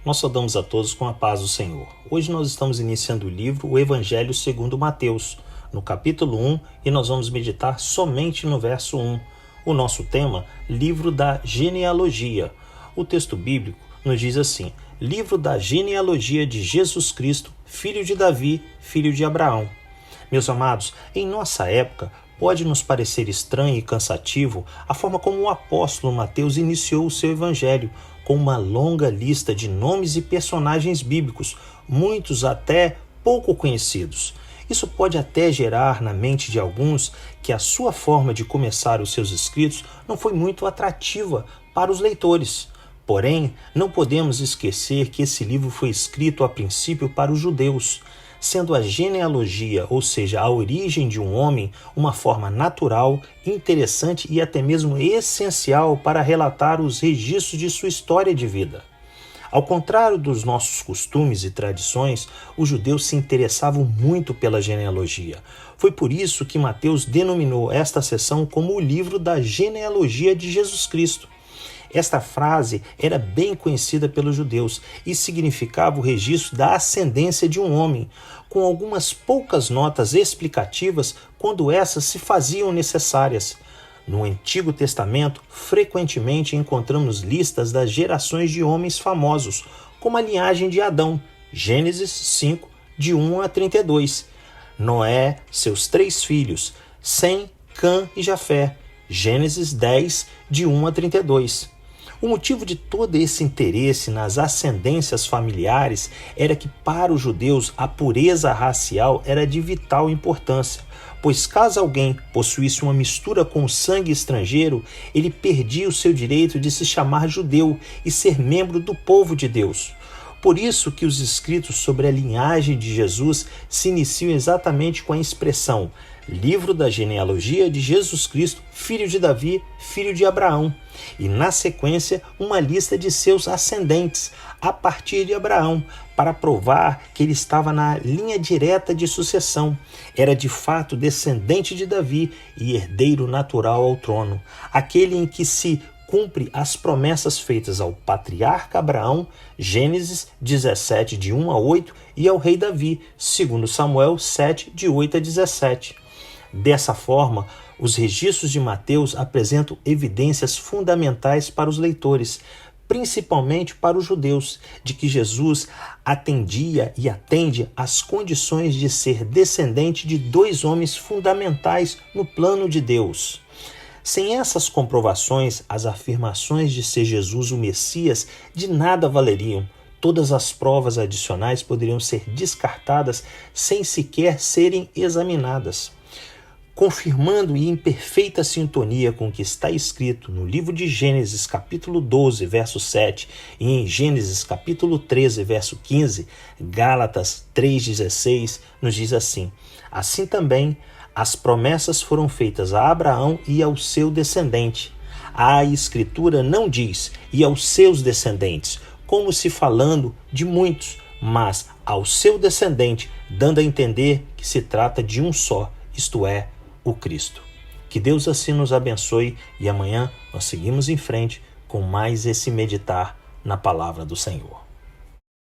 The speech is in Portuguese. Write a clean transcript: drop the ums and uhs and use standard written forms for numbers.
Nós saudamos a todos com a paz do Senhor. Hoje nós estamos iniciando o livro O Evangelho segundo Mateus, no capítulo 1, e nós vamos meditar somente no verso 1. O nosso tema, Livro da Genealogia. O texto bíblico nos diz assim: Livro da Genealogia de Jesus Cristo, filho de Davi, filho de Abraão. Meus amados, em nossa época, pode nos parecer estranho e cansativo a forma como o apóstolo Mateus iniciou o seu evangelho, com uma longa lista de nomes e personagens bíblicos, muitos até pouco conhecidos. Isso pode até gerar na mente de alguns que a sua forma de começar os seus escritos não foi muito atrativa para os leitores. Porém, não podemos esquecer que esse livro foi escrito a princípio para os judeus, sendo a genealogia, ou seja, a origem de um homem, uma forma natural, interessante e até mesmo essencial para relatar os registros de sua história de vida. Ao contrário dos nossos costumes e tradições, os judeus se interessavam muito pela genealogia. Foi por isso que Mateus denominou esta seção como o livro da genealogia de Jesus Cristo. Esta frase era bem conhecida pelos judeus e significava o registro da ascendência de um homem, com algumas poucas notas explicativas quando essas se faziam necessárias. No Antigo Testamento, frequentemente encontramos listas das gerações de homens famosos, como a linhagem de Adão, Gênesis 5, de 1 a 32. Noé, seus 3 filhos, Sem, Cã e Jafé, Gênesis 10, de 1 a 32. O motivo de todo esse interesse nas ascendências familiares era que, para os judeus, a pureza racial era de vital importância, pois caso alguém possuísse uma mistura com o sangue estrangeiro, ele perdia o seu direito de se chamar judeu e ser membro do povo de Deus. Por isso que os escritos sobre a linhagem de Jesus se iniciam exatamente com a expressão Livro da Genealogia de Jesus Cristo, filho de Davi, filho de Abraão, e na sequência uma lista de seus ascendentes a partir de Abraão, para provar que ele estava na linha direta de sucessão, era de fato descendente de Davi e herdeiro natural ao trono, aquele em que se cumpre as promessas feitas ao patriarca Abraão, Gênesis 17, de 1 a 8, e ao rei Davi, 2 Samuel 7, de 8 a 17. Dessa forma, os registros de Mateus apresentam evidências fundamentais para os leitores, principalmente para os judeus, de que Jesus atendia e atende às condições de ser descendente de 2 homens fundamentais no plano de Deus. Sem essas comprovações, as afirmações de ser Jesus o Messias de nada valeriam. Todas as provas adicionais poderiam ser descartadas sem sequer serem examinadas. Confirmando e em perfeita sintonia com o que está escrito no livro de Gênesis capítulo 12, verso 7 e em Gênesis capítulo 13, verso 15, Gálatas 3,16 nos diz assim: Assim também as promessas foram feitas a Abraão e ao seu descendente. A Escritura não diz e aos seus descendentes, como se falando de muitos, mas ao seu descendente, dando a entender que se trata de um só, isto é, o Cristo. Que Deus assim nos abençoe e amanhã nós seguimos em frente com mais esse meditar na palavra do Senhor.